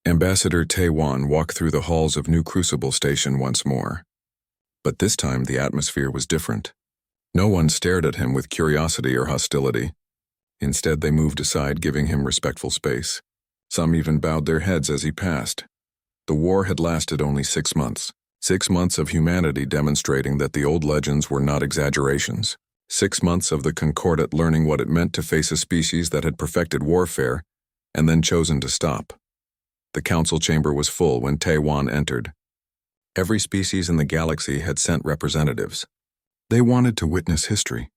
Ambassador Taewon walked through the halls of New Crucible Station once more. But this time the atmosphere was different. No one stared at him with curiosity or hostility. Instead, they moved aside, giving him respectful space. Some even bowed their heads as he passed. The war had lasted only 6 months. 6 months of humanity demonstrating that the old legends were not exaggerations. 6 months of the Concordat learning what it meant to face a species that had perfected warfare and then chosen to stop. The council chamber was full when Taewon entered. Every species in the galaxy had sent representatives. They wanted to witness history.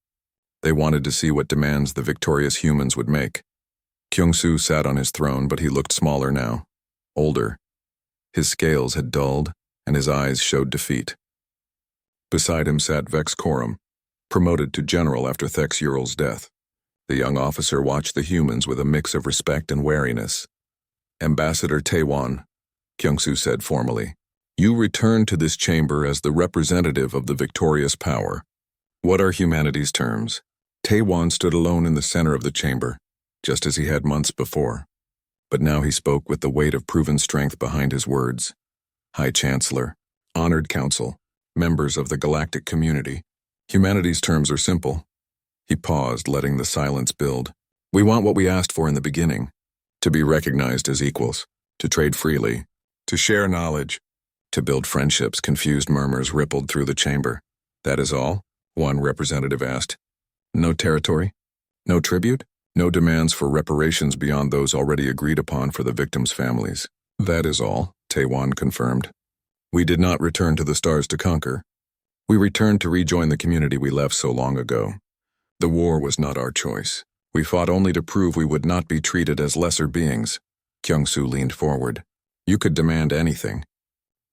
They wanted to see what demands the victorious humans would make. Kyung-soo sat on his throne, but he looked smaller now, older. His scales had dulled, and his eyes showed defeat. Beside him sat Vex Corum, promoted to general after Thex Ural's death. The young officer watched the humans with a mix of respect and wariness. Ambassador Taewon, Kyung-soo said formally, you return to this chamber as the representative of the victorious power. What are humanity's terms? Taewon stood alone in the center of the chamber, just as he had months before. But now he spoke with the weight of proven strength behind his words. High Chancellor, honored council, members of the galactic community. Humanity's terms are simple. He paused, letting the silence build. We want what we asked for in the beginning. To be recognized as equals, to trade freely, to share knowledge, to build friendships. Confused murmurs rippled through the chamber. That is all? One representative asked. No territory? No tribute? No demands for reparations beyond those already agreed upon for the victims' families. That is all, Taewon confirmed. We did not return to the stars to conquer. We returned to rejoin the community we left so long ago. The war was not our choice. We fought only to prove we would not be treated as lesser beings. Kyung-soo leaned forward. You could demand anything.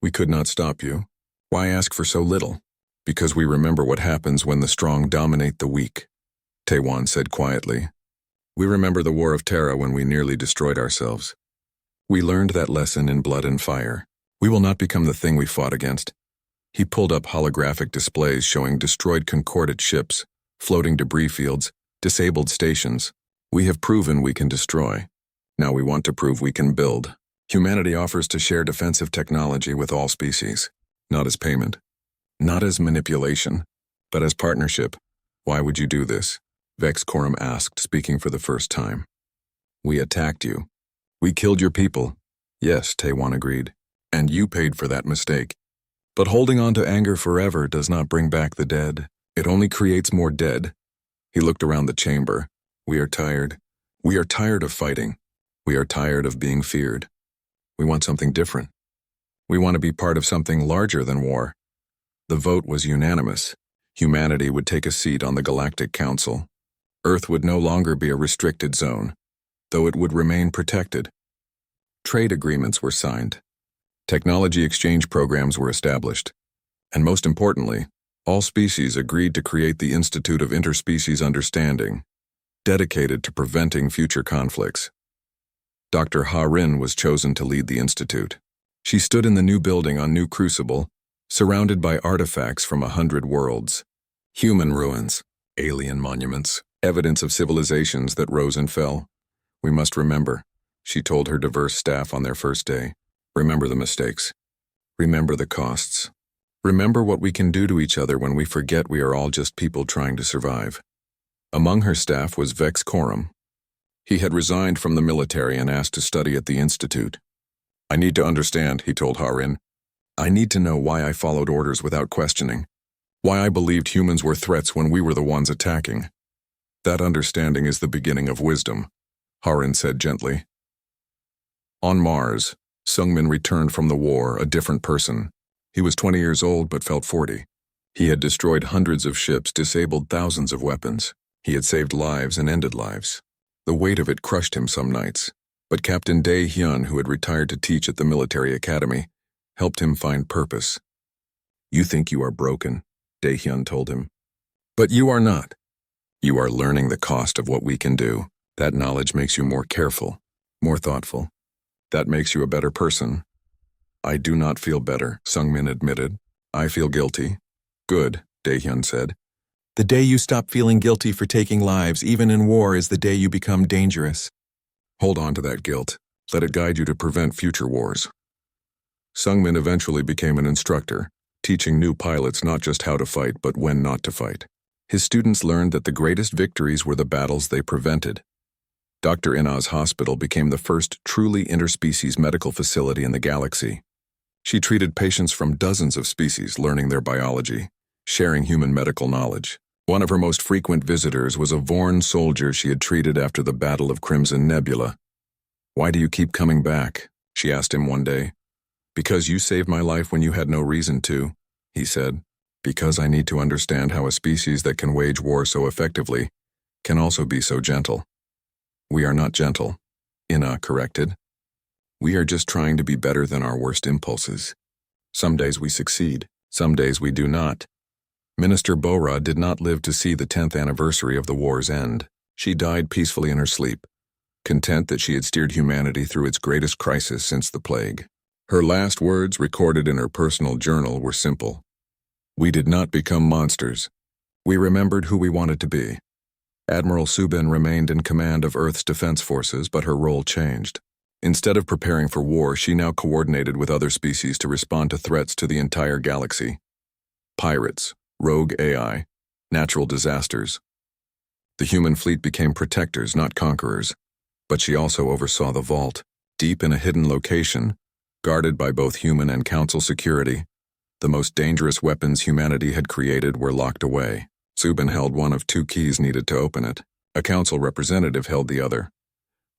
We could not stop you. Why ask for so little? Because we remember what happens when the strong dominate the weak, Taewon said quietly. We remember the War of Terra when we nearly destroyed ourselves. We learned that lesson in blood and fire. We will not become the thing we fought against. He pulled up holographic displays showing destroyed Concordat ships, floating debris fields, disabled stations. We have proven we can destroy. Now we want to prove we can build. Humanity offers to share defensive technology with all species, not as payment, not as manipulation, but as partnership. Why would you do this? Vex Corum asked, speaking for the first time. We attacked you. We killed your people. Yes, Taewon agreed. And you paid for that mistake. But holding on to anger forever does not bring back the dead. It only creates more dead. He looked around the chamber. We are tired. We are tired of fighting. We are tired of being feared. We want something different. We want to be part of something larger than war. The vote was unanimous. Humanity would take a seat on the Galactic Council. Earth would no longer be a restricted zone, though it would remain protected. Trade agreements were signed. Technology exchange programs were established. And most importantly, all species agreed to create the Institute of Interspecies Understanding, dedicated to preventing future conflicts. Dr. Ha-Rin was chosen to lead the institute. She stood in the new building on New Crucible, surrounded by artifacts from 100 worlds. Human ruins, alien monuments, evidence of civilizations that rose and fell. We must remember, she told her diverse staff on their first day. Remember the mistakes. Remember the costs. Remember what we can do to each other when we forget we are all just people trying to survive. Among her staff was Vex Corum. He had resigned from the military and asked to study at the institute. I need to understand, he told Ha-Rin. I need to know why I followed orders without questioning. Why I believed humans were threats when we were the ones attacking. That understanding is the beginning of wisdom, Ha-Rin said gently. On Mars, Sungmin returned from the war a different person. He was 20 years old but felt 40. He had destroyed hundreds of ships, disabled thousands of weapons. He had saved lives and ended lives. The weight of it crushed him some nights, but Captain Dae-hyun, who had retired to teach at the military academy, helped him find purpose. You think you are broken, Dae-hyun told him. But you are not. You are learning the cost of what we can do. That knowledge makes you more careful, more thoughtful. That makes you a better person. I do not feel better, Sungmin admitted. I feel guilty. Good, Dae-hyun said. The day you stop feeling guilty for taking lives, even in war, is the day you become dangerous. Hold on to that guilt. Let it guide you to prevent future wars. Sungmin eventually became an instructor, teaching new pilots not just how to fight but when not to fight. His students learned that the greatest victories were the battles they prevented. Dr. Ina's hospital became the first truly interspecies medical facility in the galaxy. She treated patients from dozens of species, learning their biology, sharing human medical knowledge. One of her most frequent visitors was a Vorn soldier she had treated after the Battle of Crimson Nebula. "Why do you keep coming back?" she asked him one day. "Because you saved my life when you had no reason to," he said. "Because I need to understand how a species that can wage war so effectively can also be so gentle." "We are not gentle," Ina corrected. "We are just trying to be better than our worst impulses. Some days we succeed, some days we do not." Minister Bora did not live to see the 10th anniversary of the war's end. She died peacefully in her sleep, content that she had steered humanity through its greatest crisis since the plague. Her last words, recorded in her personal journal, were simple. "We did not become monsters. We remembered who we wanted to be." Admiral Subin remained in command of Earth's defense forces, but her role changed. Instead of preparing for war, she now coordinated with other species to respond to threats to the entire galaxy. Pirates, rogue AI, natural disasters. The human fleet became protectors, not conquerors, but she also oversaw the vault, deep in a hidden location, guarded by both human and council security. The most dangerous weapons humanity had created were locked away. Subin held one of 2 keys needed to open it. A council representative held the other.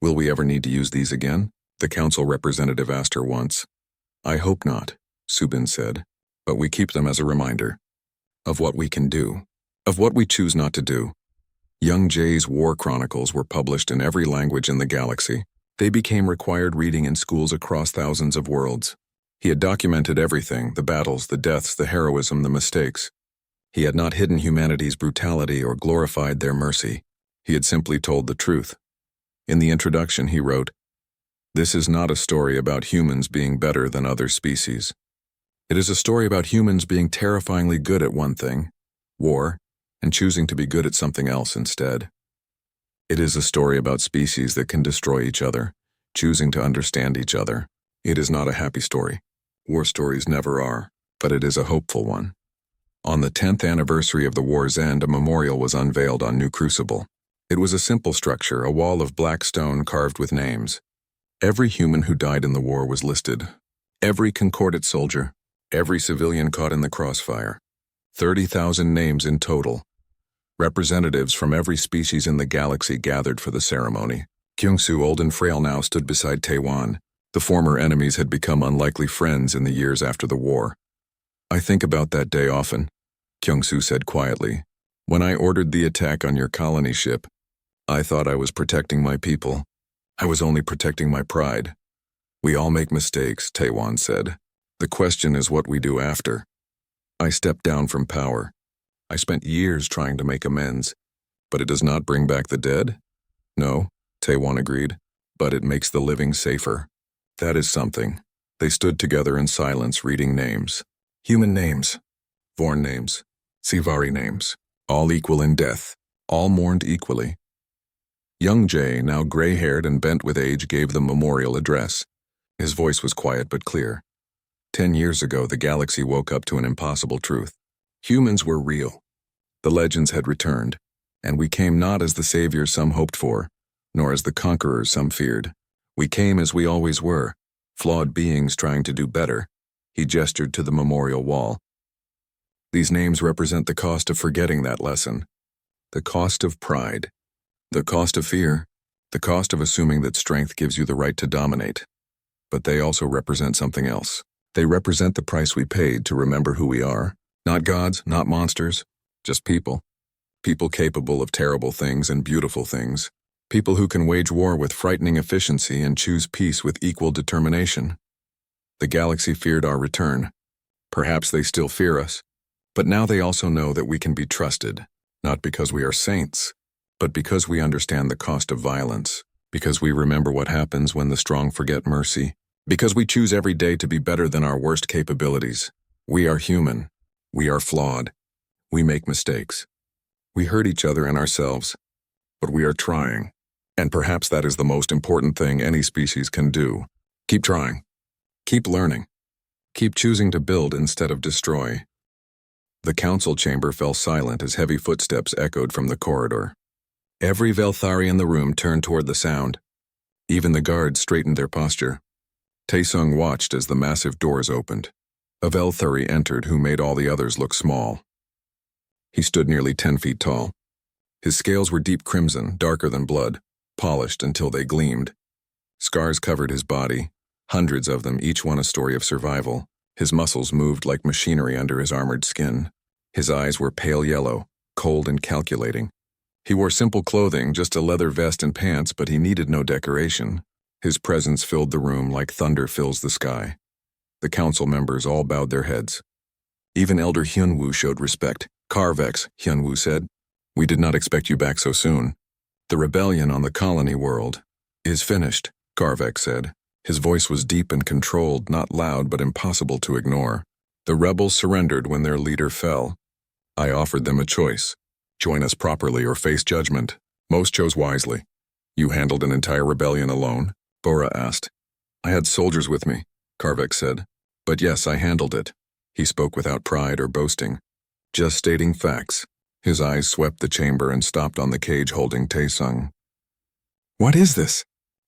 "Will we ever need to use these again?" the council representative asked her once. "I hope not," Subin said, "but we keep them as a reminder of what we can do, of what we choose not to do." Young Jay's war chronicles were published in every language in the galaxy. They became required reading in schools across thousands of worlds. He had documented everything: the battles, the deaths, the heroism, the mistakes. He had not hidden humanity's brutality or glorified their mercy. He had simply told the truth. In the introduction, he wrote, "This is not a story about humans being better than other species. It is a story about humans being terrifyingly good at one thing, war, and choosing to be good at something else instead. It is a story about species that can destroy each other, choosing to understand each other. It is not a happy story. War stories never are, but it is a hopeful one." On the 10th anniversary of the war's end, a memorial was unveiled on New Crucible. It was a simple structure, a wall of black stone carved with names. Every human who died in the war was listed. Every concordate soldier, every civilian caught in the crossfire. 30,000 names in total. Representatives from every species in the galaxy gathered for the ceremony. Kyungsu, old and frail now, stood beside Taewon. The former enemies had become unlikely friends in the years after the war. "I think about that day often," Kyungsu said quietly. "When I ordered the attack on your colony ship, I thought I was protecting my people. I was only protecting my pride." "We all make mistakes," Taewon said. "The question is what we do after." "I stepped down from power. I spent years trying to make amends, but it does not bring back the dead?" "No," Taewon agreed, "but it makes the living safer." "That is something." They stood together in silence, reading names. Human names, Vorn names, Sivari names, all equal in death, all mourned equally. Young Jay, now gray-haired and bent with age, gave the memorial address. His voice was quiet but clear. 10 years ago, the galaxy woke up to an impossible truth. Humans were real. The legends had returned, and we came not as the saviors some hoped for, nor as the conquerors some feared. We came as we always were, flawed beings trying to do better. He gestured to the memorial wall. These names represent the cost of forgetting that lesson. The cost of pride. The cost of fear. The cost of assuming that strength gives you the right to dominate. But they also represent something else. They represent the price we paid to remember who we are. Not gods, not monsters, just people. People capable of terrible things and beautiful things. People who can wage war with frightening efficiency and choose peace with equal determination. The galaxy feared our return. Perhaps they still fear us, but now they also know that we can be trusted, not because we are saints, but because we understand the cost of violence, because we remember what happens when the strong forget mercy, because we choose every day to be better than our worst capabilities. We are human. We are flawed. We make mistakes. We hurt each other and ourselves, but we are trying, And perhaps that is the most important thing any species can do. Keep trying. Keep learning. Keep choosing to build instead of destroy. The council chamber fell silent as heavy footsteps echoed from the corridor. Every Velthari in the room turned toward the sound. Even the guards straightened their posture. Taesung watched as the massive doors opened. A Velthari entered who made all the others look small. He stood nearly 10 feet tall. His scales were deep crimson, darker than blood, polished until they gleamed. Scars covered his body, hundreds of them, each one a story of survival. His muscles moved like machinery under his armored skin. His eyes were pale yellow, cold and calculating. He wore simple clothing, just a leather vest and pants, but he needed no decoration. His presence filled the room like thunder fills the sky. The council members all bowed their heads. Even Elder Hyunwoo showed respect. "Carvex," Hyunwoo said. "We did not expect you back so soon." "The rebellion on the colony world is finished," Carvex said. His voice was deep and controlled, not loud but impossible to ignore. "The rebels surrendered when their leader fell. I offered them a choice. Join us properly or face judgment. Most chose wisely." "You handled an entire rebellion alone?" Bora asked. "I had soldiers with me," Carvex said. "But yes, I handled it." He spoke without pride or boasting, just stating facts. His eyes swept the chamber and stopped on the cage holding Taesung. "What is this?"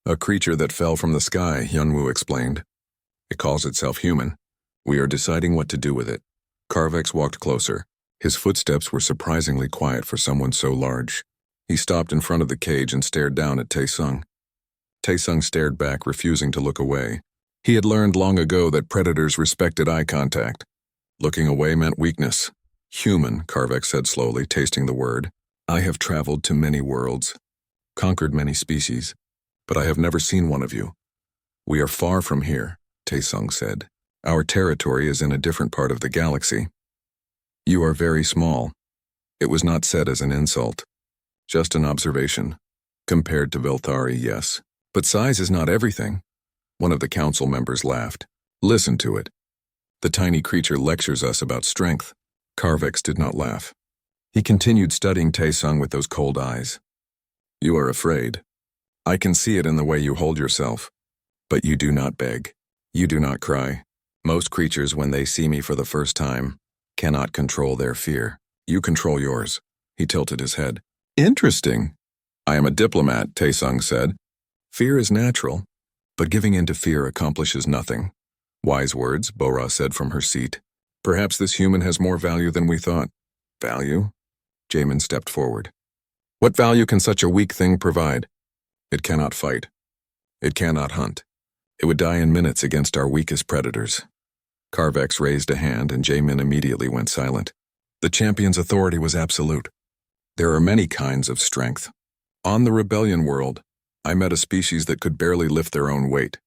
"A creature that fell from the sky," Hyunwoo explained. "It calls itself human. We are deciding what to do with it." Carvex walked closer. His footsteps were surprisingly quiet for someone so large. He stopped in front of the cage and stared down at Taesung. Taesung stared back, refusing to look away. He had learned long ago that predators respected eye contact. Looking away meant weakness. "Human," Carvex said slowly, tasting the word. "I have traveled to many worlds, conquered many species, but I have never seen one of you. We are far from here," Taesung said. "Our territory is in a different part of the galaxy. You are very small." It was not said as an insult, just an observation. "Compared to Velthari, yes. But size is not everything." One of the council members laughed. "Listen to it. The tiny creature lectures us about strength." Carvex did not laugh. He continued studying Taesung with those cold eyes. "You are afraid. I can see it in the way you hold yourself. But you do not beg. You do not cry. Most creatures, when they see me for the first time, cannot control their fear. You control yours." He tilted his head. "Interesting." "I am a diplomat," Taesung said. "Fear is natural, but giving in to fear accomplishes nothing." "Wise words," Bora said from her seat. "Perhaps this human has more value than we thought." "Value?" Jamin stepped forward. "What value can such a weak thing provide?" "It cannot fight. It cannot hunt. It would die in minutes against our weakest predators." Carvex raised a hand and Jamin immediately went silent. The champion's authority was absolute. There are many kinds of strength. On the rebellion world, I met a species that could barely lift their own weight.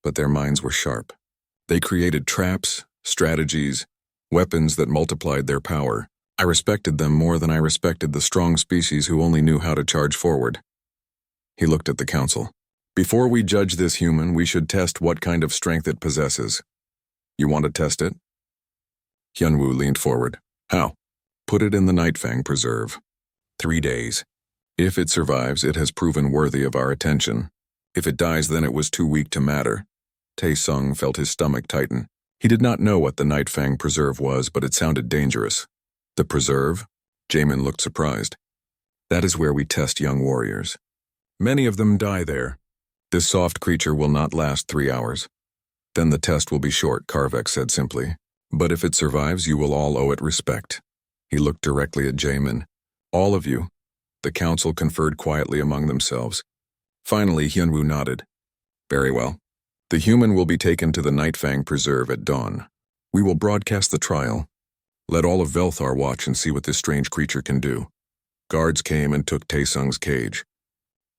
But their minds were sharp. They created traps, strategies, weapons that multiplied their power. I respected them more than I respected the strong species who only knew how to charge forward. He looked at the council. "Before we judge this human, we should test what kind of strength it possesses. You want to test it?" Hyunwoo leaned forward. "How?" "Put it in the Nightfang Preserve. 3 days. If it survives, it has proven worthy of our attention. If it dies, then it was too weak to matter." Taesung felt his stomach tighten. He did not know what the Nightfang Preserve was, but it sounded dangerous. "The preserve?" Jamin looked surprised. "That is where we test young warriors. Many of them die there. This soft creature will not last 3 hours. Then the test will be short," Carvex said simply. "But if it survives, you will all owe it respect." He looked directly at Jamin. "All of you." The council conferred quietly among themselves. Finally, Hyunwoo nodded. "Very well. The human will be taken to the Nightfang Preserve at dawn. We will broadcast the trial. Let all of Velthar watch and see what this strange creature can do." Guards came and took Taesung's cage.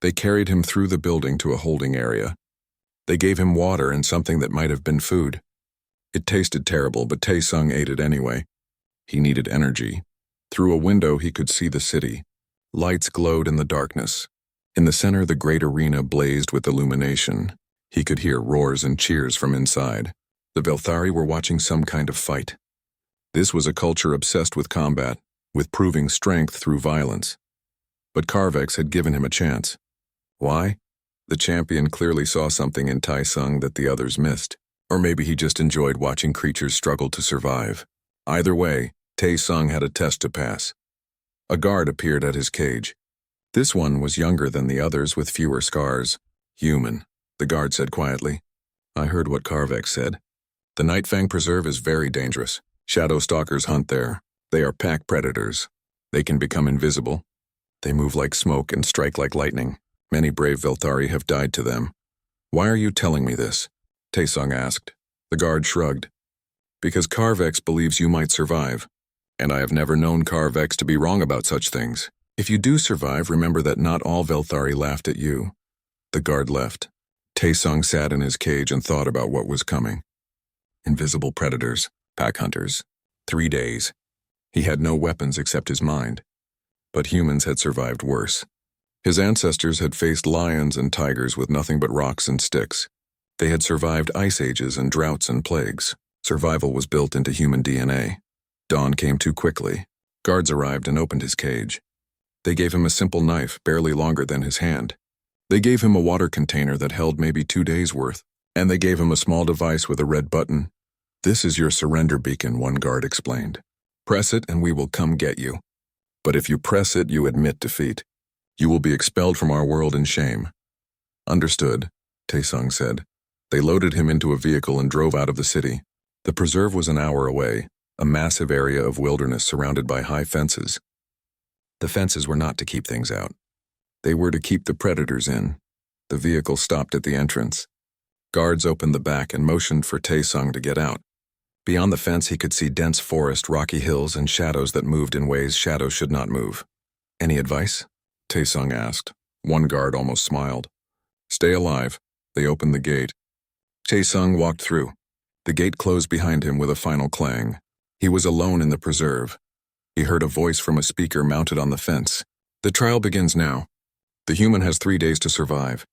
They carried him through the building to a holding area. They gave him water and something that might have been food. It tasted terrible, but Taesung ate it anyway. He needed energy. Through a window he could see the city. Lights glowed in the darkness. In the center, the great arena blazed with illumination. He could hear roars and cheers from inside. The Velthari were watching some kind of fight. This was a culture obsessed with combat, with proving strength through violence. But Carvex had given him a chance. Why? The champion clearly saw something in Tai Sung that the others missed. Or maybe he just enjoyed watching creatures struggle to survive. Either way, Tai Sung had a test to pass. A guard appeared at his cage. This one was younger than the others with fewer scars. Human, the guard said quietly. I heard what Carvex said. The Nightfang Preserve is very dangerous. Shadow stalkers hunt there. They are pack predators. They can become invisible. They move like smoke and strike like lightning. Many brave Velthari have died to them. Why are you telling me this? Taesung asked. The guard shrugged. Because Carvex believes you might survive. And I have never known Carvex to be wrong about such things. If you do survive, remember that not all Velthari laughed at you. The guard left. Taesung sat in his cage and thought about what was coming. Invisible predators, pack hunters. 3 days. He had no weapons except his mind. But humans had survived worse. His ancestors had faced lions and tigers with nothing but rocks and sticks. They had survived ice ages and droughts and plagues. Survival was built into human DNA. Dawn came too quickly. Guards arrived and opened his cage. They gave him a simple knife, barely longer than his hand. They gave him a water container that held maybe 2 days' worth. And they gave him a small device with a red button. This is your surrender beacon, one guard explained. Press it and we will come get you. But if you press it, you admit defeat. You will be expelled from our world in shame. Understood, Taesung said. They loaded him into a vehicle and drove out of the city. The preserve was an hour away, a massive area of wilderness surrounded by high fences. The fences were not to keep things out. They were to keep the predators in. The vehicle stopped at the entrance. Guards opened the back and motioned for Taesung to get out. Beyond the fence he could see dense forest, rocky hills, and shadows that moved in ways shadows should not move. Any advice? Taesung asked. One guard almost smiled. Stay alive. They opened the gate. Taesung walked through. The gate closed behind him with a final clang. He was alone in the preserve. He heard a voice from a speaker mounted on the fence. The trial begins now. The human has 3 days to survive.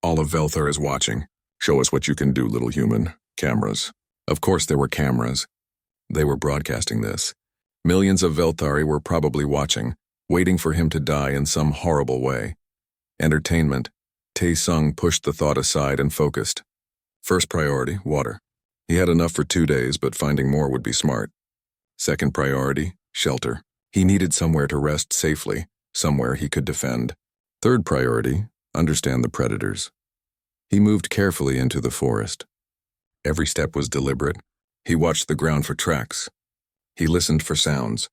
All of Velthar is watching. Show us what you can do, little human. Cameras. Of course there were cameras. They were broadcasting this. Millions of Velthari were probably watching, waiting for him to die in some horrible way. Entertainment. Taesung pushed the thought aside and focused. First priority, water. He had enough for 2 days, but finding more would be smart. Second priority, shelter. He needed somewhere to rest safely, somewhere he could defend. Third priority, understand the predators. He moved carefully into the forest. Every step was deliberate. He watched the ground for tracks. He listened for sounds.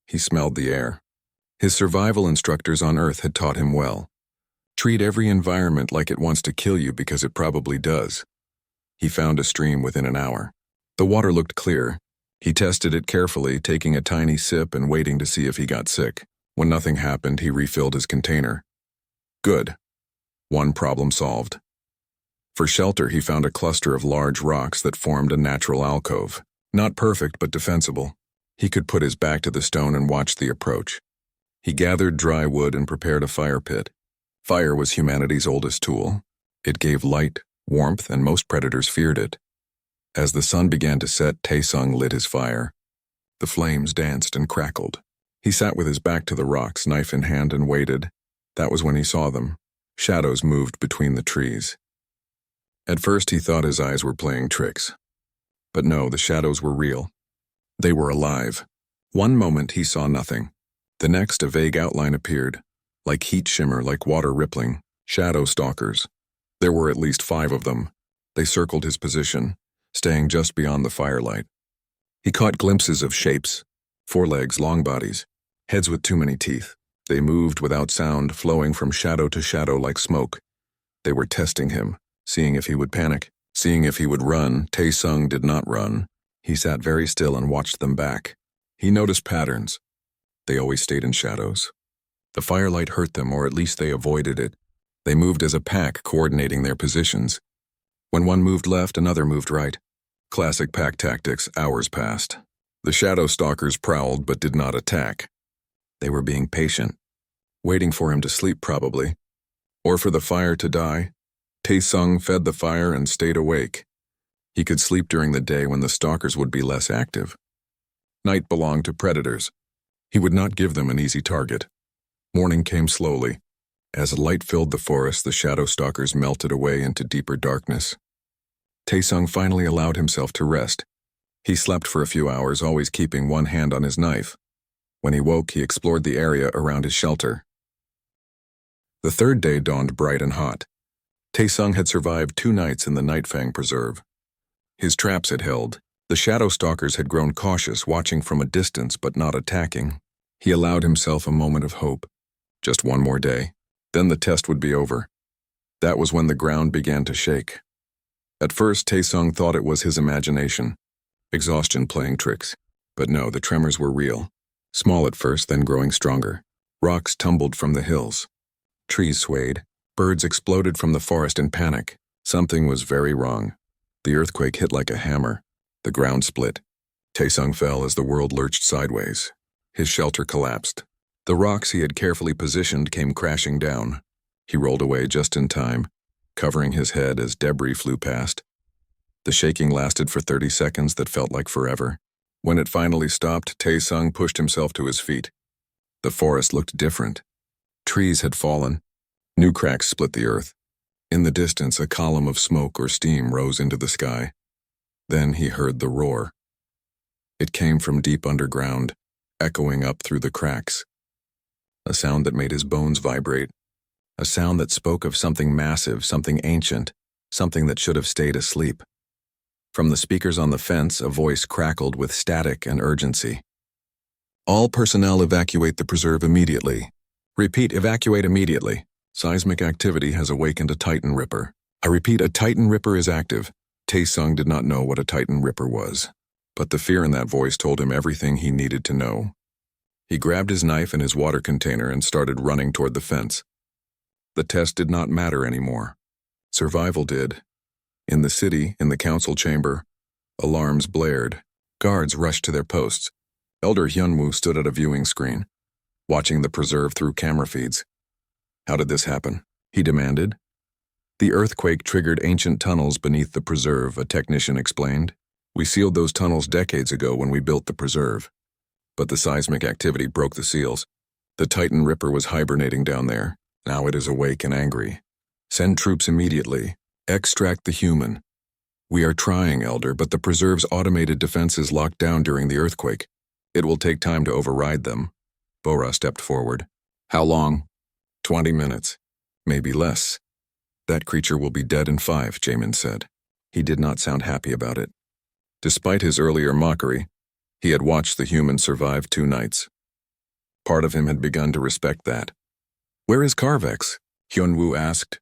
He smelled the air. His survival instructors on Earth had taught him well. Treat every environment like it wants to kill you because it probably does. He found a stream within an hour. The water looked clear. He tested it carefully, taking a tiny sip and waiting to see if he got sick. When nothing happened, he refilled his container. Good. One problem solved. For shelter, he found a cluster of large rocks that formed a natural alcove. Not perfect, but defensible. He could put his back to the stone and watch the approach. He gathered dry wood and prepared a fire pit. Fire was humanity's oldest tool. It gave light, warmth, and most predators feared it. As the sun began to set, Taesung lit his fire. The flames danced and crackled. He sat with his back to the rocks, knife in hand, and waited. That was when he saw them. Shadows moved between the trees. At first he thought his eyes were playing tricks. But no, the shadows were real. They were alive. One moment he saw nothing. The next a vague outline appeared, like heat shimmer, like water rippling. Shadow stalkers. There were at least 5 of them. They circled his position, staying just beyond the firelight. He caught glimpses of shapes, 4 legs, long bodies, heads with too many teeth. They moved without sound, flowing from shadow to shadow like smoke. They were testing him, seeing if he would panic, seeing if he would run. Taesung did not run. He sat very still and watched them back. He noticed patterns. They always stayed in shadows. The firelight hurt them, or at least they avoided it. They moved as a pack, coordinating their positions. When one moved left, another moved right. Classic pack tactics. Hours passed. The shadow stalkers prowled but did not attack. They were being patient, waiting for him to sleep probably, or for the fire to die. Taesung fed the fire and stayed awake. He could sleep during the day when the stalkers would be less active. Night belonged to predators. He would not give them an easy target. Morning came slowly. As light filled the forest, the shadow stalkers melted away into deeper darkness. Taesung finally allowed himself to rest. He slept for a few hours, always keeping one hand on his knife. When he woke, he explored the area around his shelter. The third day dawned bright and hot. Taesung had survived 2 nights in the Nightfang Preserve. His traps had held. The shadow stalkers had grown cautious, watching from a distance but not attacking. He allowed himself a moment of hope. Just one more day. Then the test would be over. That was when the ground began to shake. At first, Taesung thought it was his imagination, exhaustion playing tricks. But no, the tremors were real. Small at first, then growing stronger. Rocks tumbled from the hills. Trees swayed. Birds exploded from the forest in panic. Something was very wrong. The earthquake hit like a hammer. The ground split. Taesung fell as the world lurched sideways. His shelter collapsed. The rocks he had carefully positioned came crashing down. He rolled away just in time, covering his head as debris flew past. The shaking lasted for 30 seconds that felt like forever. When it finally stopped, Taesung pushed himself to his feet. The forest looked different. Trees had fallen. New cracks split the earth. In the distance, a column of smoke or steam rose into the sky. Then he heard the roar. It came from deep underground, echoing up through the cracks. A sound that made his bones vibrate. A sound that spoke of something massive, something ancient, something that should have stayed asleep. From the speakers on the fence, a voice crackled with static and urgency. All personnel evacuate the preserve immediately. Repeat, evacuate immediately. Seismic activity has awakened a Titan Ripper. I repeat, a Titan Ripper is active. Taesung did not know what a Titan Ripper was, but the fear in that voice told him everything he needed to know. He grabbed his knife and his water container and started running toward the fence. The test did not matter anymore. Survival did. In the city, in the council chamber, alarms blared. Guards rushed to their posts. Elder Hyunwoo stood at a viewing screen, watching the preserve through camera feeds. How did this happen? He demanded. The earthquake triggered ancient tunnels beneath the preserve, a technician explained. We sealed those tunnels decades ago when we built the preserve. But the seismic activity broke the seals. The Titan Ripper was hibernating down there. Now it is awake and angry. Send troops immediately. Extract the human. We are trying, Elder, but the preserve's automated defenses locked down during the earthquake. It will take time to override them. Bora stepped forward. How long? 20 minutes. Maybe less. That creature will be dead in 5, Jamin said. He did not sound happy about it. Despite his earlier mockery, he had watched the human survive 2 nights. Part of him had begun to respect that. Where is Carvex? Hyunwoo asked.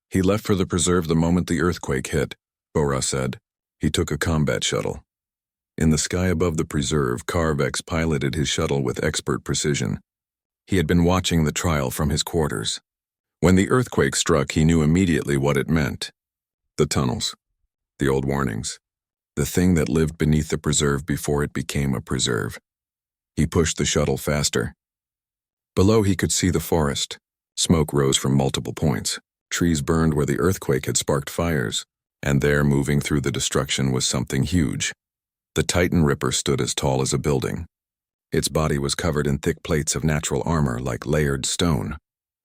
He left for the preserve the moment the earthquake hit, Bora said. He took a combat shuttle. In the sky above the preserve, Carvex piloted his shuttle with expert precision. He had been watching the trial from his quarters. When the earthquake struck, he knew immediately what it meant. The tunnels. The old warnings. The thing that lived beneath the preserve before it became a preserve. He pushed the shuttle faster. Below he could see the forest. Smoke rose from multiple points. Trees burned where the earthquake had sparked fires. And there, moving through the destruction, was something huge. The Titan Ripper stood as tall as a building. Its body was covered in thick plates of natural armor like layered stone.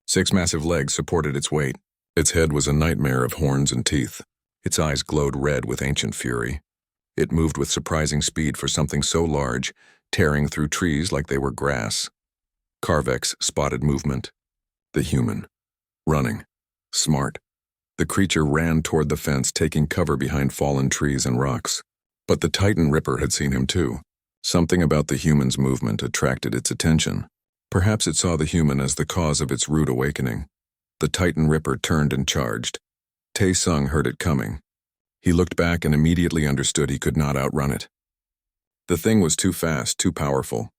6 massive legs supported its weight. Its head was a nightmare of horns and teeth. Its eyes glowed red with ancient fury. It moved with surprising speed for something so large, tearing through trees like they were grass. Carvex spotted movement. The human. Running. Smart. The creature ran toward the fence, taking cover behind fallen trees and rocks. But the Titan Ripper had seen him too. Something about the human's movement attracted its attention. Perhaps it saw the human as the cause of its rude awakening. The Titan Ripper turned and charged. Taesung heard it coming. He looked back and immediately understood he could not outrun it. The thing was too fast, too powerful.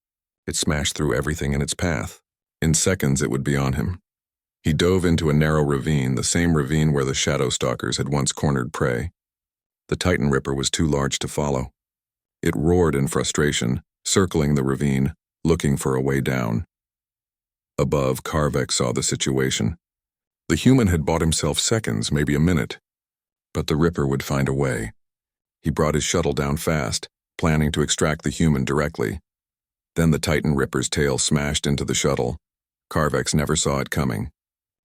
It smashed through everything in its path. In seconds it would be on him. He dove into a narrow ravine, the same ravine where the shadow stalkers had once cornered prey. The Titan Ripper was too large to follow. It roared in frustration, circling the ravine, looking for a way down. Above, Carvex saw the situation. The human had bought himself seconds, maybe a minute. But the Ripper would find a way. He brought his shuttle down fast, planning to extract the human directly. Then the Titan Ripper's tail smashed into the shuttle. Carvex never saw it coming.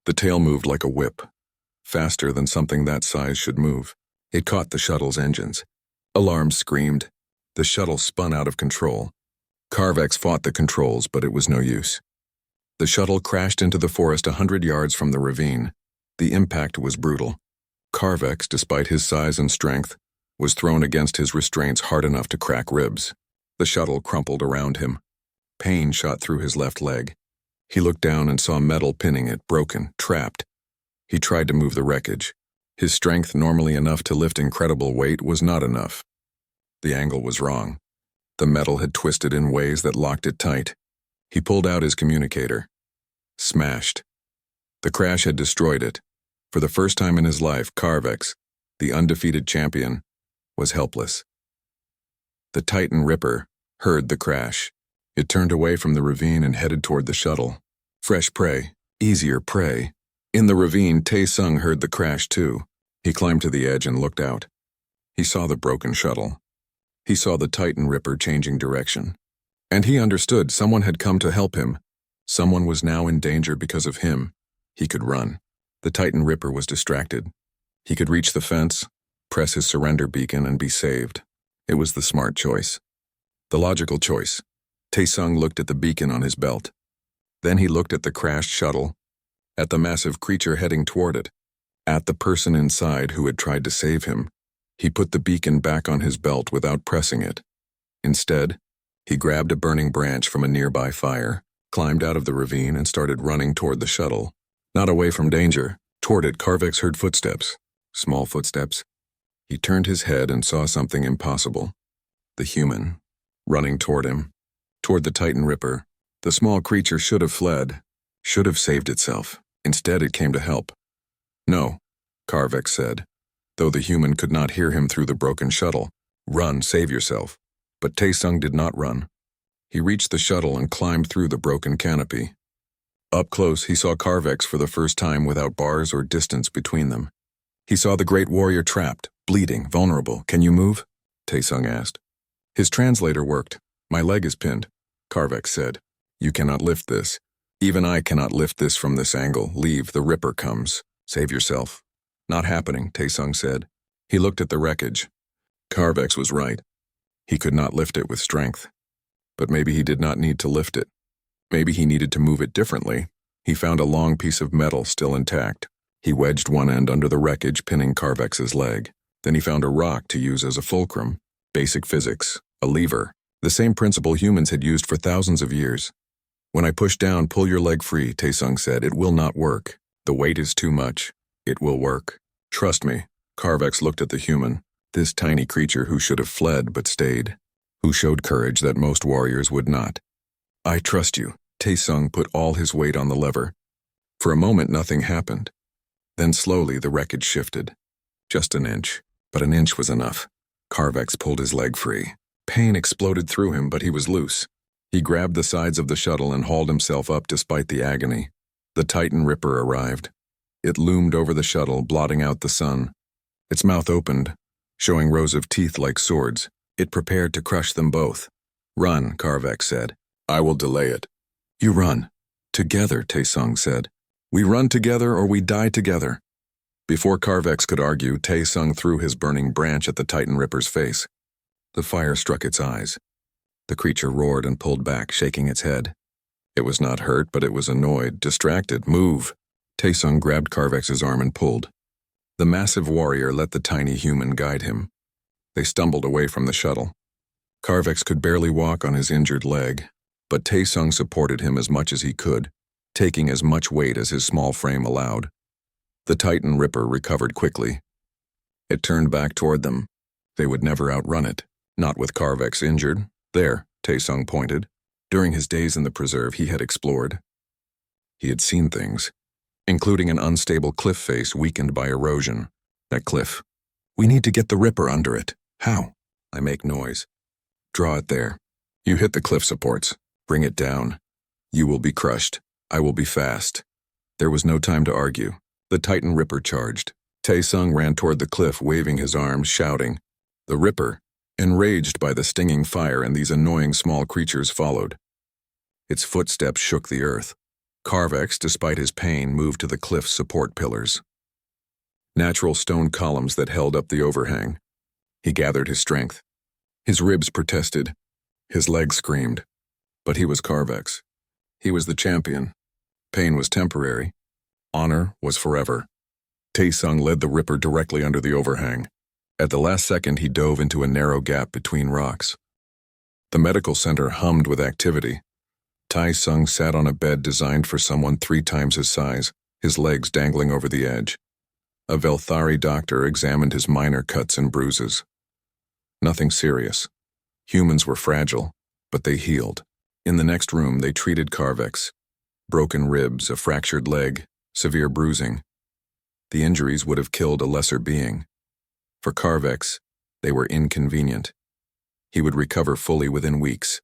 The tail moved like a whip, faster than something that size should move. It caught the shuttle's engines. Alarms screamed. The shuttle spun out of control. Carvex fought the controls, but it was no use. The shuttle crashed into the forest 100 yards from the ravine. The impact was brutal. Carvex, despite his size and strength, was thrown against his restraints hard enough to crack ribs. The shuttle crumpled around him. Pain shot through his left leg. He looked down and saw metal pinning it, broken, trapped. He tried to move the wreckage. His strength, normally enough to lift incredible weight, was not enough. The angle was wrong. The metal had twisted in ways that locked it tight. He pulled out his communicator. Smashed. The crash had destroyed it. For the first time in his life, Carvex, the undefeated champion, was helpless. The Titan Ripper heard the crash. It turned away from the ravine and headed toward the shuttle. Fresh prey, easier prey. In the ravine, Tae-sung heard the crash too. He climbed to the edge and looked out. He saw the broken shuttle. He saw the Titan Ripper changing direction. And he understood someone had come to help him. Someone was now in danger because of him. He could run. The Titan Ripper was distracted. He could reach the fence, press his surrender beacon, and be saved. It was the smart choice. The logical choice. Tae-sung looked at the beacon on his belt. Then he looked at the crashed shuttle, at the massive creature heading toward it, at the person inside who had tried to save him. He put the beacon back on his belt without pressing it. Instead, he grabbed a burning branch from a nearby fire, climbed out of the ravine, and started running toward the shuttle. Not away from danger. Toward it, Carvex heard footsteps. Small footsteps. He turned his head and saw something impossible. The human, running toward him, toward the Titan Ripper. The small creature should have fled, should have saved itself. Instead, it came to help. No, Carvex said, though the human could not hear him through the broken shuttle. Run, save yourself. But Tae-sung did not run. He reached the shuttle and climbed through the broken canopy. Up close, he saw Carvex for the first time without bars or distance between them. He saw the great warrior trapped, bleeding, vulnerable. Can you move? Tae-sung asked. His translator worked. My leg is pinned, Carvex said. You cannot lift this. Even I cannot lift this from this angle. Leave, the Ripper comes. Save yourself. Not happening, Tae-sung said. He looked at the wreckage. Carvex was right. He could not lift it with strength. But maybe he did not need to lift it. Maybe he needed to move it differently. He found a long piece of metal still intact. He wedged one end under the wreckage, pinning Carvex's leg. Then he found a rock to use as a fulcrum. Basic physics. A lever. The same principle humans had used for thousands of years. When I push down, pull your leg free, Tae-sung said. It will not work. The weight is too much. It will work. Trust me. Carvex looked at the human. This tiny creature who should have fled but stayed. Who showed courage that most warriors would not. I trust you. Tae-sung put all his weight on the lever. For a moment, nothing happened. Then slowly, the wreckage shifted. Just an inch, but an inch was enough. Carvex pulled his leg free. Pain exploded through him, but he was loose. He grabbed the sides of the shuttle and hauled himself up despite the agony. The Titan Ripper arrived. It loomed over the shuttle, blotting out the sun. Its mouth opened, showing rows of teeth like swords. It prepared to crush them both. Run, Carvex said. I will delay it. You run. Together, Tae-sung said. We run together or we die together. Before Carvex could argue, Tae-sung threw his burning branch at the Titan Ripper's face. The fire struck its eyes. The creature roared and pulled back, shaking its head. It was not hurt, but it was annoyed, distracted. Move! Tae-sung grabbed Carvex's arm and pulled. The massive warrior let the tiny human guide him. They stumbled away from the shuttle. Carvex could barely walk on his injured leg, but Tae-sung supported him as much as he could, taking as much weight as his small frame allowed. The Titan Ripper recovered quickly. It turned back toward them. They would never outrun it, not with Carvex injured. There, Tae-sung pointed. During his days in the preserve, he had explored. He had seen things, including an unstable cliff face weakened by erosion. That cliff. We need to get the Ripper under it. How? I make noise. Draw it there. You hit the cliff supports. Bring it down. You will be crushed. I will be fast. There was no time to argue. The Titan Ripper charged. Tae-sung ran toward the cliff, waving his arms, shouting. The Ripper, enraged by the stinging fire and these annoying small creatures, followed. Its footsteps shook the earth. Carvex, despite his pain, moved to the cliff's support pillars, natural stone columns that held up the overhang. He gathered his strength. His ribs protested. His legs screamed. But he was Carvex. He was the champion. Pain was temporary. Honor was forever. Tae-sung led the Ripper directly under the overhang. At the last second, he dove into a narrow gap between rocks. The medical center hummed with activity. Tae-sung sat on a bed designed for someone 3 times his size, his legs dangling over the edge. A Velthari doctor examined his minor cuts and bruises. Nothing serious. Humans were fragile, but they healed. In the next room, they treated Carvex. Broken ribs, a fractured leg, severe bruising. The injuries would have killed a lesser being. For Carvex, they were inconvenient. He would recover fully within weeks.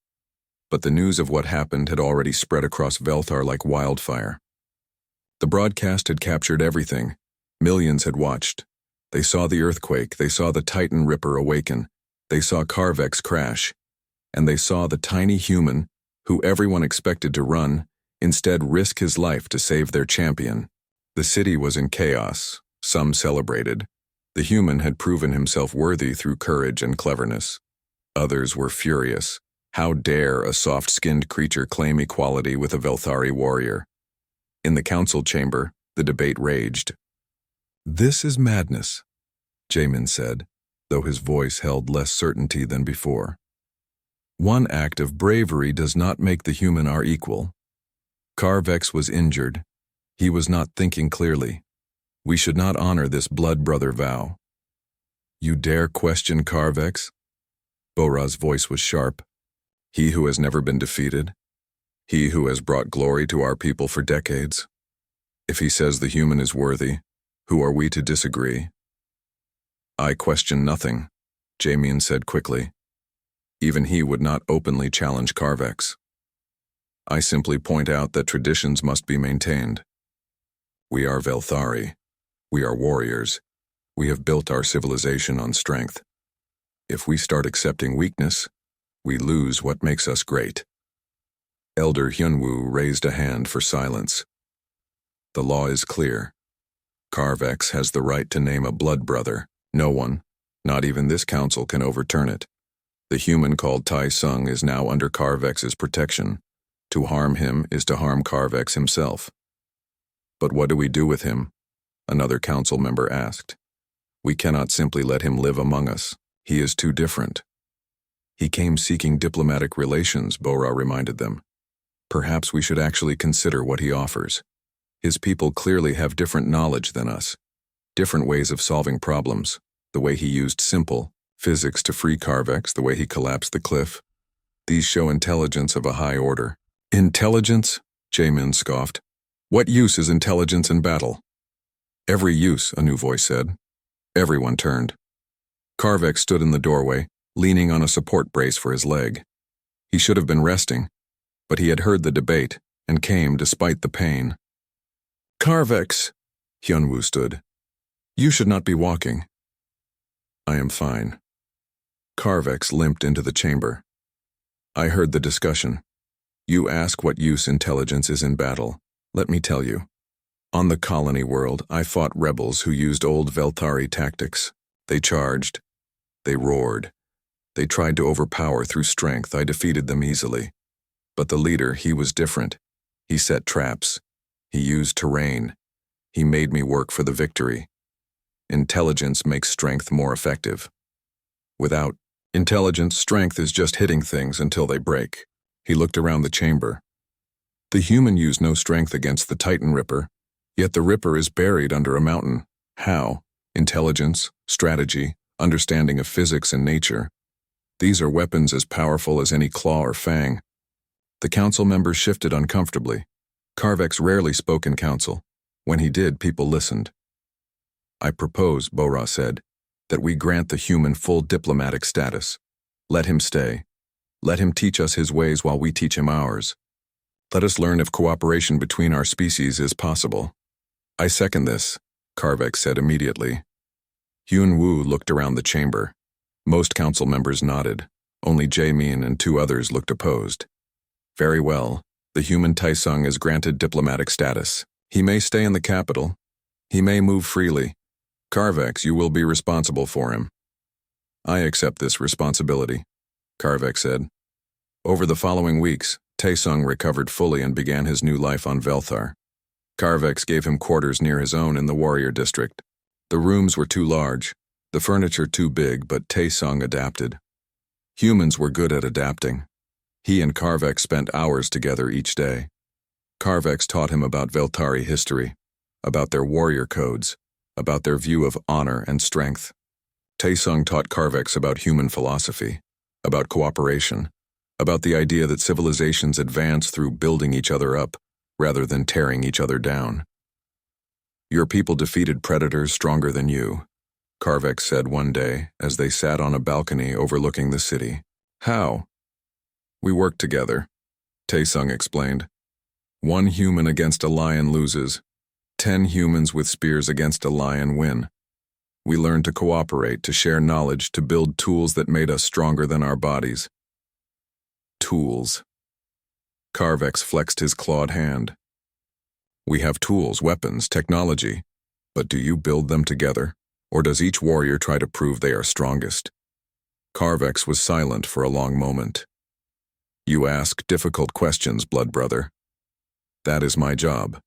But the news of what happened had already spread across Velthar like wildfire. The broadcast had captured everything. Millions had watched. They saw the earthquake, they saw the Titan Ripper awaken, they saw Carvex crash, and they saw the tiny human, who everyone expected to run, instead risk his life to save their champion. The city was in chaos. Some celebrated. The human had proven himself worthy through courage and cleverness. Others were furious. How dare a soft-skinned creature claim equality with a Velthari warrior? In the council chamber, the debate raged. "This is madness," Jaemin said, though his voice held less certainty than before. "One act of bravery does not make the human our equal. Carvex was injured. He was not thinking clearly. We should not honor this blood brother vow." "You dare question Carvex?" Bora's voice was sharp. "He who has never been defeated? He who has brought glory to our people for decades? If he says the human is worthy, who are we to disagree?" "I question nothing," Jaemin said quickly. Even he would not openly challenge Carvex. "I simply point out that traditions must be maintained. We are Velthari. We are warriors. We have built our civilization on strength. If we start accepting weakness, we lose what makes us great." Elder Hyunwoo raised a hand for silence. "The law is clear. Carvex has the right to name a blood brother. No one, not even this council, can overturn it. The human called Tae-sung is now under Carvex's protection. To harm him is to harm Carvex himself." "But what do we do with him?" another council member asked. "We cannot simply let him live among us. He is too different." "He came seeking diplomatic relations," Bora reminded them. "Perhaps we should actually consider what he offers. His people clearly have different knowledge than us, different ways of solving problems, the way he used simple physics to free Carvex, the way he collapsed the cliff. These show intelligence of a high order." "Intelligence?" Jaemin scoffed. "What use is intelligence in battle?" "Every use," a new voice said. Everyone turned. Carvex stood in the doorway, leaning on a support brace for his leg. He should have been resting, but he had heard the debate and came despite the pain. "Carvex," Hyunwoo stood. "You should not be walking." "I am fine." Carvex limped into the chamber. "I heard the discussion. You ask what use intelligence is in battle. Let me tell you. On the colony world, I fought rebels who used old Velthari tactics. They charged. They roared. They tried to overpower through strength. I defeated them easily. But the leader, he was different. He set traps. He used terrain. He made me work for the victory. Intelligence makes strength more effective. Without intelligence, strength is just hitting things until they break." He looked around the chamber. "The human used no strength against the Titan Ripper, yet the Ripper is buried under a mountain. How? Intelligence, strategy, understanding of physics and nature. These are weapons as powerful as any claw or fang." The council members shifted uncomfortably. Carvex rarely spoke in council. When he did, people listened. "I propose," Bora said, "that we grant the human full diplomatic status. Let him stay. Let him teach us his ways while we teach him ours. Let us learn if cooperation between our species is possible." "I second this," Carvex said immediately. Hyunwoo looked around the chamber. Most council members nodded. Only Jaemin and 2 others looked opposed. "Very well, The human Taesung is granted diplomatic status. He may stay in the capital. He may move freely. Carvex, you will be responsible for him. I accept this responsibility, Carvex said. Over the following weeks, Taesung recovered fully and began his new life on Velthar. Carvex gave him quarters near his own in the warrior district. The rooms were too large, the furniture too big, but Taesung adapted. Humans were good at adapting. He and Carvex spent hours together each day. Carvex taught him about Veltari history, about their warrior codes, about their view of honor and strength. Taesung taught Carvex about human philosophy, about cooperation, about the idea that civilizations advance through building each other up rather than tearing each other down. Your people defeated predators stronger than you, Carvex said one day as they sat on a balcony overlooking the city. How? We worked together, Taesung explained. 1 human against a lion loses. 10 humans with spears against a lion win. We learned to cooperate, to share knowledge, to build tools that made us stronger than our bodies. Tools. Carvex flexed his clawed hand. We have tools, weapons, technology, but do you build them together, or does each warrior try to prove they are strongest? Carvex was silent for a long moment. You ask difficult questions, blood brother. That is my job.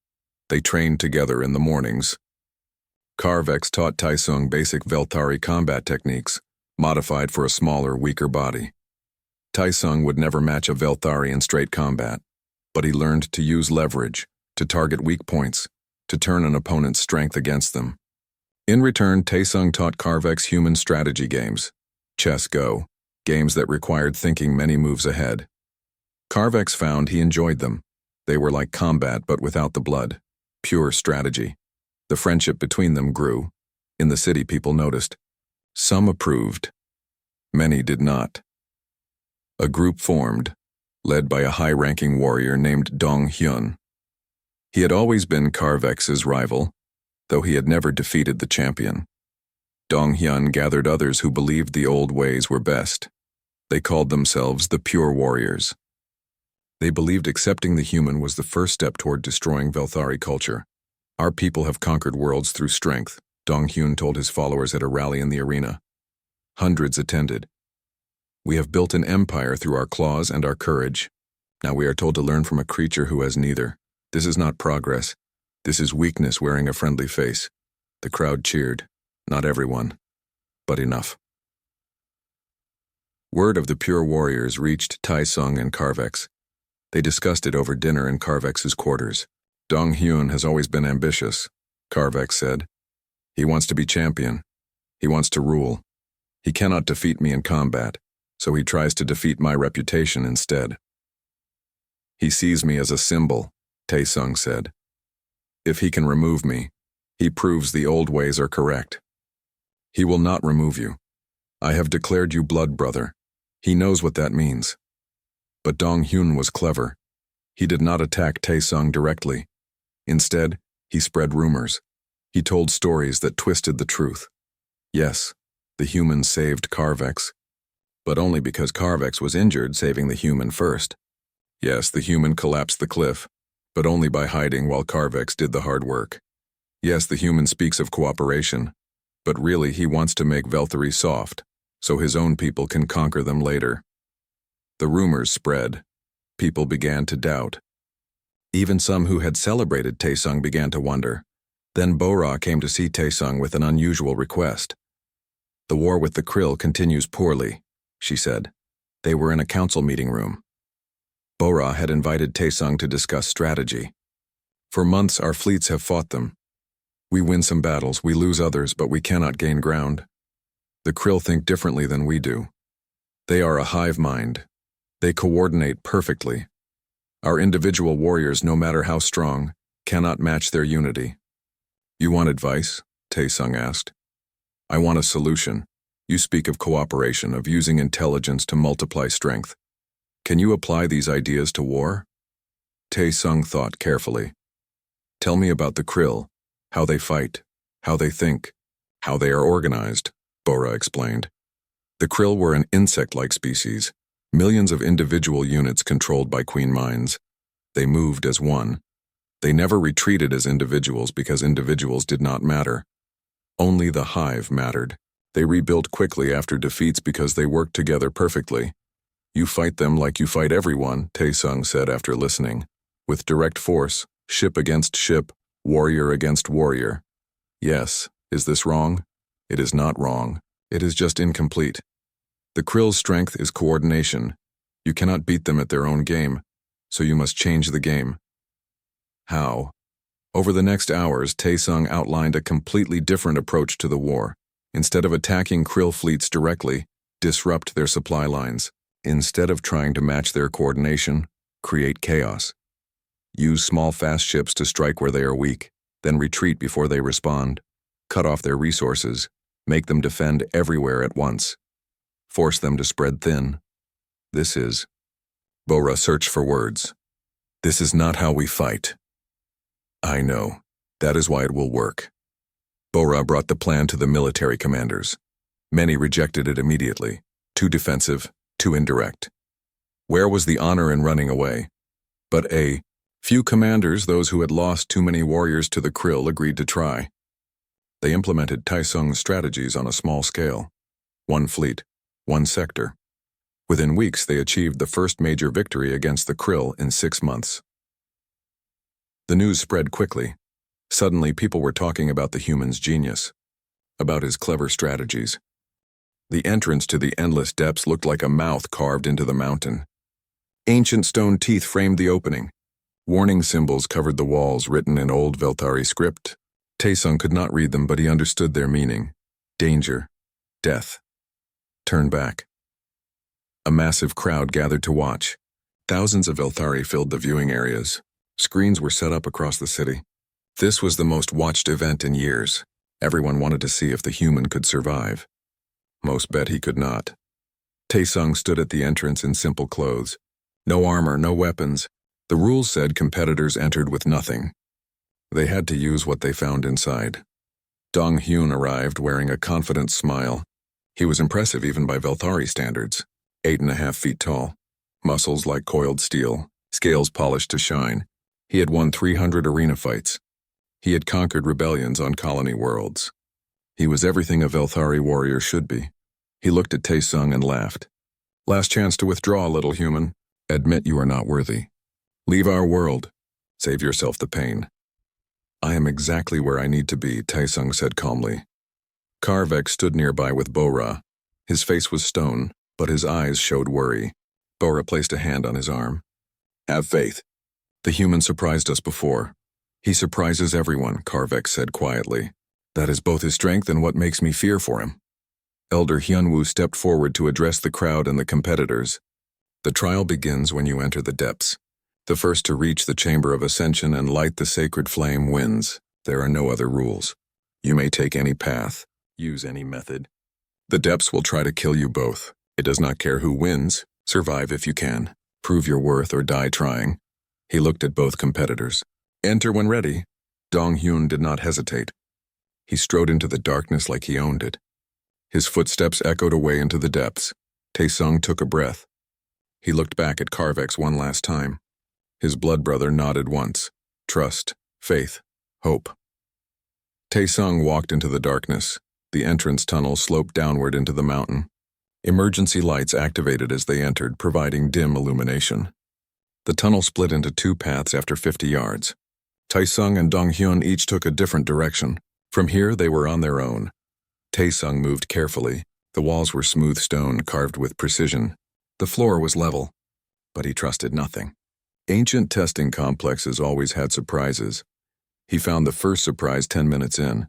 They trained together in the mornings. Carvex taught Taesung basic Veltari combat techniques, modified for a smaller, weaker body. Taesung would never match a Veltari in straight combat, but he learned to use leverage, to target weak points, to turn an opponent's strength against them. In return, Taesung taught Carvex human strategy games, chess go, games that required thinking many moves ahead. Carvex found he enjoyed them. They were like combat but without the blood, pure strategy. The friendship between them grew. In the city, people noticed. Some approved. Many did not. A group formed, led by a high-ranking warrior named Dong Hyun. He had always been Carvex's rival, though he had never defeated the champion. Dong Hyun gathered others who believed the old ways were best. They called themselves the Pure Warriors. They believed accepting the human was the first step toward destroying Velthari culture. Our people have conquered worlds through strength, Dong Hyun told his followers at a rally in the arena. Hundreds attended. We have built an empire through our claws and our courage. Now we are told to learn from a creature who has neither. This is not progress. This is weakness wearing a friendly face. The crowd cheered. Not everyone, but enough. Word of the Pure Warriors reached Taesung and Carvex. They discussed it over dinner in Carvex's quarters. Dong Hyun has always been ambitious, Carvex said. He wants to be champion. He wants to rule. He cannot defeat me in combat, so he tries to defeat my reputation instead. He sees me as a symbol, Taesung said. If he can remove me, he proves the old ways are correct. He will not remove you. I have declared you blood brother. He knows what that means. But Dong Hyun was clever. He did not attack Taesung directly. Instead, he spread rumors. He told stories that twisted the truth. Yes, the human saved Carvex, but only because Carvex was injured, saving the human first. Yes, the human collapsed the cliff, but only by hiding while Carvex did the hard work. Yes, the human speaks of cooperation, but really he wants to make Velthari soft, so his own people can conquer them later. The rumors spread. People began to doubt. Even some who had celebrated Taesung began to wonder. Then Bora came to see Taesung with an unusual request. The war with the Krill continues poorly, she said. They were in a council meeting room. Bora had invited Taesung to discuss strategy. For months our fleets have fought them. We win some battles, we lose others, but we cannot gain ground. The Krill think differently than we do. They are a hive mind. They coordinate perfectly. Our individual warriors, no matter how strong, cannot match their unity. You want advice? Taesung asked. I want a solution. You speak of cooperation, of using intelligence to multiply strength. Can you apply these ideas to war? Taesung thought carefully. Tell me about the Krill, how they fight, how they think, how they are organized, Bora explained. The Krill were an insect-like species, millions of individual units controlled by queen minds. They moved as one. They never retreated as individuals because individuals did not matter. Only the hive mattered. They rebuilt quickly after defeats because they worked together perfectly. You fight them like you fight everyone, Taesung said after listening. With direct force, ship against ship, warrior against warrior. Yes, is this wrong? It is not wrong. It is just incomplete. The Krill's strength is coordination. You cannot beat them at their own game, so you must change the game. How? Over the next hours, Taesung outlined a completely different approach to the war. Instead of attacking Krill fleets directly, disrupt their supply lines. Instead of trying to match their coordination, create chaos. Use small fast ships to strike where they are weak, then retreat before they respond. Cut off their resources. Make them defend everywhere at once. Force them to spread thin. This is... Bora searched for words. This is not how we fight. I know. That is why it will work. Bora brought the plan to the military commanders. Many rejected it immediately. Too defensive, too indirect. Where was the honor in running away? But a few commanders, those who had lost too many warriors to the Krill, agreed to try. They implemented Taesung's strategies on a small scale. One fleet, one sector. Within weeks, they achieved the first major victory against the Krill in 6 months. The news spread quickly. Suddenly, people were talking about the human's genius, about his clever strategies. The entrance to the endless depths looked like a mouth carved into the mountain. Ancient stone teeth framed the opening. Warning symbols covered the walls written in old Veltari script. Taesung could not read them, but he understood their meaning. Danger. Death. Turn back. A massive crowd gathered to watch. Thousands of Veltari filled the viewing areas. Screens were set up across the city. This was the most watched event in years. Everyone wanted to see if the human could survive. Most bet he could not. Taesung stood at the entrance in simple clothes. No armor, no weapons. The rules said competitors entered with nothing. They had to use what they found inside. Dong Hyun arrived wearing a confident smile. He was impressive even by Veltari standards. 8.5 feet tall. Muscles like coiled steel. Scales polished to shine. He had won 300 arena fights. He had conquered rebellions on colony worlds. He was everything a Veltari warrior should be. He looked at Taesung and laughed. Last chance to withdraw, little human. Admit you are not worthy. Leave our world. Save yourself the pain. I am exactly where I need to be, Taesung said calmly. Karvek stood nearby with Bora. His face was stone, but his eyes showed worry. Bora placed a hand on his arm. Have faith. The human surprised us before. He surprises everyone, Karvek said quietly. That is both his strength and what makes me fear for him. Elder Hyunwoo stepped forward to address the crowd and the competitors. The trial begins when you enter the depths. The first to reach the chamber of ascension and light the sacred flame wins. There are no other rules. You may take any path, use any method. The depths will try to kill you both. It does not care who wins. Survive if you can. Prove your worth or die trying. He looked at both competitors. Enter when ready. Dong Hyun did not hesitate. He strode into the darkness like he owned it. His footsteps echoed away into the depths. Taesung took a breath. He looked back at Karvek's one last time. His blood brother nodded once. Trust, faith, hope. Taesung walked into the darkness. The entrance tunnel sloped downward into the mountain. Emergency lights activated as they entered, providing dim illumination. The tunnel split into 2 paths after 50 yards. Taesung and Dong Hyun each took a different direction. From here, they were on their own. Taesung moved carefully. The walls were smooth stone carved with precision. The floor was level, but he trusted nothing. Ancient testing complexes always had surprises. He found the first surprise 10 minutes in.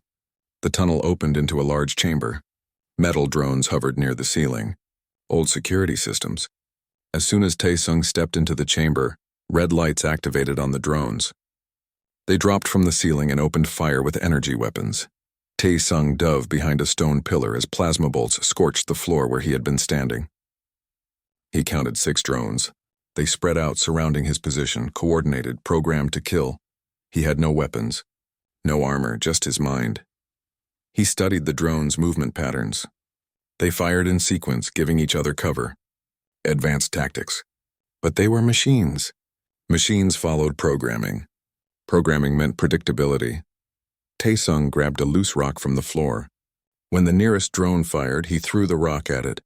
The tunnel opened into a large chamber. Metal drones hovered near the ceiling. Old security systems. As soon as Taesung stepped into the chamber, red lights activated on the drones. They dropped from the ceiling and opened fire with energy weapons. Taesung dove behind a stone pillar as plasma bolts scorched the floor where he had been standing. He counted 6 drones. They spread out surrounding his position, coordinated, programmed to kill. He had no weapons, no armor, just his mind. He studied the drones' movement patterns. They fired in sequence, giving each other cover. Advanced tactics. But they were machines. Machines followed programming. Programming meant predictability. Taesung grabbed a loose rock from the floor. When the nearest drone fired, he threw the rock at it.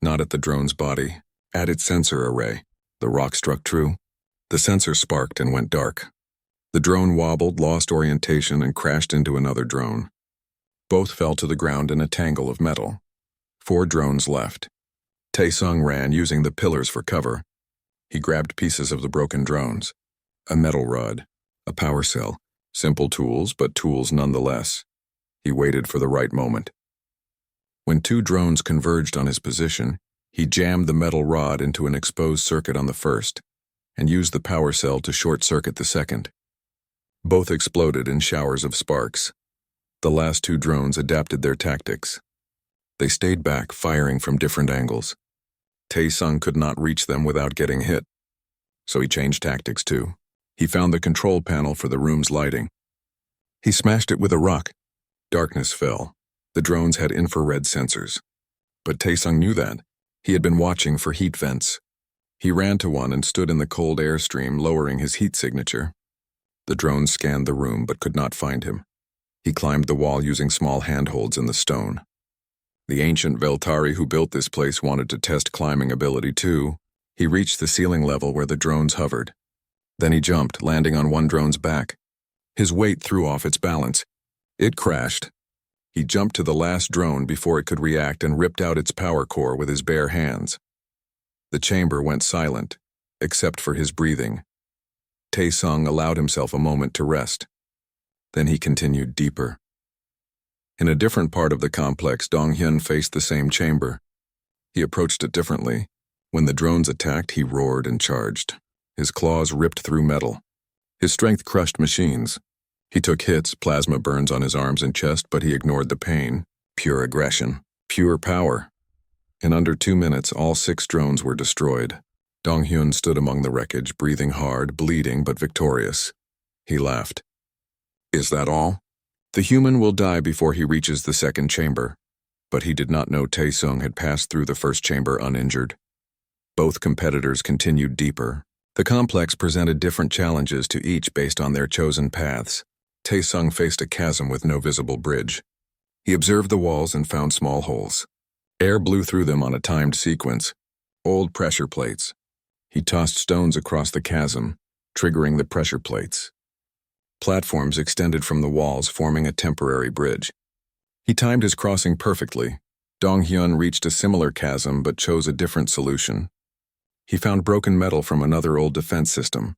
Not at the drone's body, at its sensor array. The rock struck true. The sensor sparked and went dark. The drone wobbled, lost orientation, and crashed into another drone. Both fell to the ground in a tangle of metal. 4 drones left. Taesung ran, using the pillars for cover. He grabbed pieces of the broken drones. A metal rod, a power cell. Simple tools, but tools nonetheless. He waited for the right moment. When 2 drones converged on his position, he jammed the metal rod into an exposed circuit on the first, and used the power cell to short-circuit the second. Both exploded in showers of sparks. The last 2 drones adapted their tactics. They stayed back, firing from different angles. Taesung could not reach them without getting hit, so he changed tactics too. He found the control panel for the room's lighting. He smashed it with a rock. Darkness fell. The drones had infrared sensors. But Taesung knew that. He had been watching for heat vents. He ran to one and stood in the cold airstream, lowering his heat signature. The drones scanned the room but could not find him. He climbed the wall using small handholds in the stone. The ancient Veltari who built this place wanted to test climbing ability too. He reached the ceiling level where the drones hovered. Then he jumped, landing on one drone's back. His weight threw off its balance. It crashed. He jumped to the last drone before it could react and ripped out its power core with his bare hands. The chamber went silent, except for his breathing. Taesung allowed himself a moment to rest. Then he continued deeper. In a different part of the complex, Dong-hyun faced the same chamber. He approached it differently. When the drones attacked, he roared and charged. His claws ripped through metal. His strength crushed machines. He took hits, plasma burns on his arms and chest, but he ignored the pain. Pure aggression. Pure power. In under 2 minutes, all 6 drones were destroyed. Dong-hyun stood among the wreckage, breathing hard, bleeding, but victorious. He laughed. Is that all? The human will die before he reaches the second chamber. But he did not know Taesung had passed through the first chamber uninjured. Both competitors continued deeper. The complex presented different challenges to each based on their chosen paths. Taesung faced a chasm with no visible bridge. He observed the walls and found small holes. Air blew through them on a timed sequence. Old pressure plates. He tossed stones across the chasm, triggering the pressure plates. Platforms extended from the walls, forming a temporary bridge. He timed his crossing perfectly. Dong-hyun reached a similar chasm but chose a different solution. He found broken metal from another old defense system.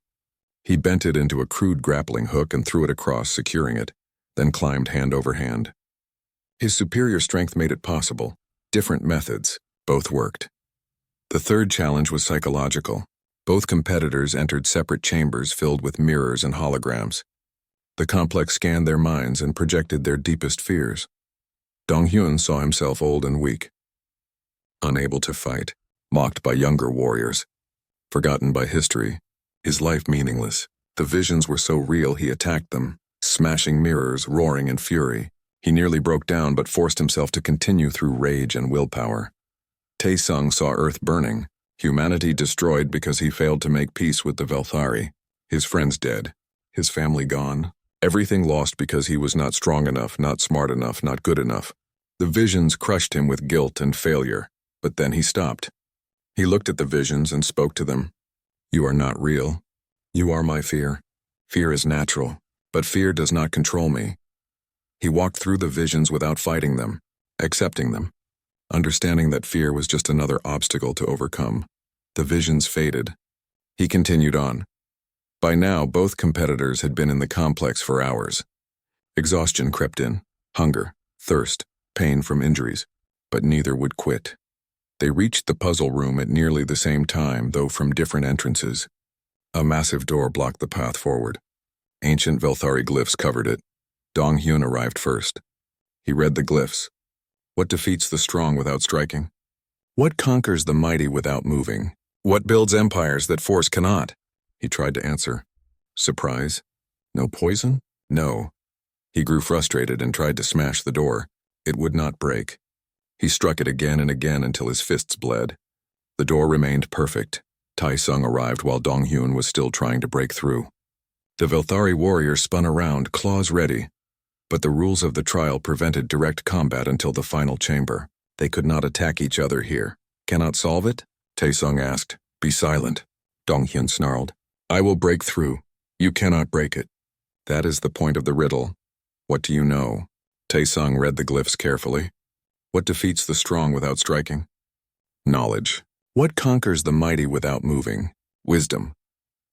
He bent it into a crude grappling hook and threw it across, securing it, then climbed hand over hand. His superior strength made it possible. Different methods, both worked. The third challenge was psychological. Both competitors entered separate chambers filled with mirrors and holograms. The complex scanned their minds and projected their deepest fears. Dong-hyun saw himself old and weak, unable to fight, mocked by younger warriors, forgotten by history, his life meaningless. The visions were so real he attacked them, smashing mirrors, roaring in fury. He nearly broke down but forced himself to continue through rage and willpower. Taesung saw Earth burning, humanity destroyed because he failed to make peace with the Velthari, his friends dead, his family gone, everything lost because he was not strong enough, not smart enough, not good enough. The visions crushed him with guilt and failure, but then he stopped. He looked at the visions and spoke to them. You are not real. You are my fear. Fear is natural, but fear does not control me. He walked through the visions without fighting them, accepting them, understanding that fear was just another obstacle to overcome. The visions faded. He continued on. By now, both competitors had been in the complex for hours. Exhaustion crept in, hunger, thirst, pain from injuries, but neither would quit. They reached the puzzle room at nearly the same time, though from different entrances. A massive door blocked the path forward. Ancient Velthari glyphs covered it. Dong-hyun arrived first. He read the glyphs. What defeats the strong without striking? What conquers the mighty without moving? What builds empires that force cannot? He tried to answer. Surprise? No poison? No. He grew frustrated and tried to smash the door. It would not break. He struck it again and again until his fists bled. The door remained perfect. Tai-sung arrived while Dong-hyun was still trying to break through. The Vilthari warrior spun around, claws ready, but the rules of the trial prevented direct combat until the final chamber. They could not attack each other here. Cannot solve it? Tai-sung asked. Be silent, Dong-hyun snarled. I will break through. You cannot break it. That is the point of the riddle. What do you know? Tai-sung read the glyphs carefully. What defeats the strong without striking? Knowledge. What conquers the mighty without moving? Wisdom.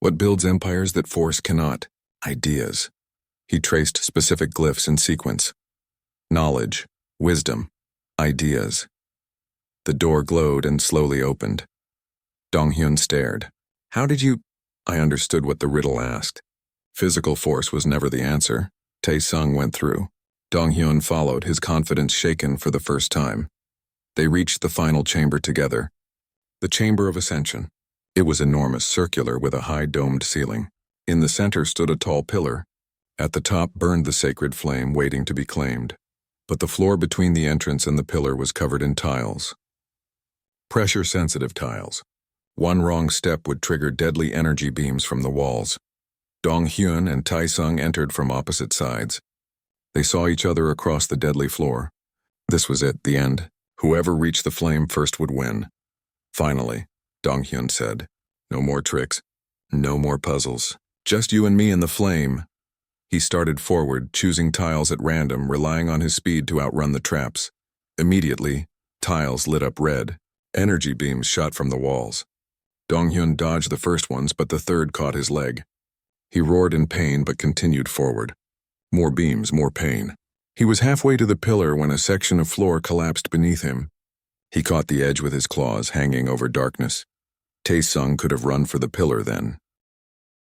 What builds empires that force cannot? Ideas. He traced specific glyphs in sequence. Knowledge, wisdom, ideas. The door glowed and slowly opened. Dong-hyun stared. How did you? I understood what the riddle asked. Physical force was never the answer. Tai-sung went through. Dong-hyun followed, his confidence shaken for the first time. They reached the final chamber together. The Chamber of Ascension. It was enormous, circular, with a high domed ceiling. In the center stood a tall pillar. At the top burned the sacred flame, waiting to be claimed. But the floor between the entrance and the pillar was covered in tiles. Pressure-sensitive tiles. One wrong step would trigger deadly energy beams from the walls. Dong-hyun and Tai-sung entered from opposite sides. They saw each other across the deadly floor. This was it, the end. Whoever reached the flame first would win. Finally, Dong-hyun said, no more tricks, no more puzzles, just you and me in the flame. He started forward, choosing tiles at random, relying on his speed to outrun the traps. Immediately, tiles lit up red. Energy beams shot from the walls. Dong-hyun dodged the first ones, but the third caught his leg. He roared in pain but continued forward. More beams, more pain. He was halfway to the pillar when a section of floor collapsed beneath him. He caught the edge with his claws, hanging over darkness. Tai-sung could have run for the pillar then.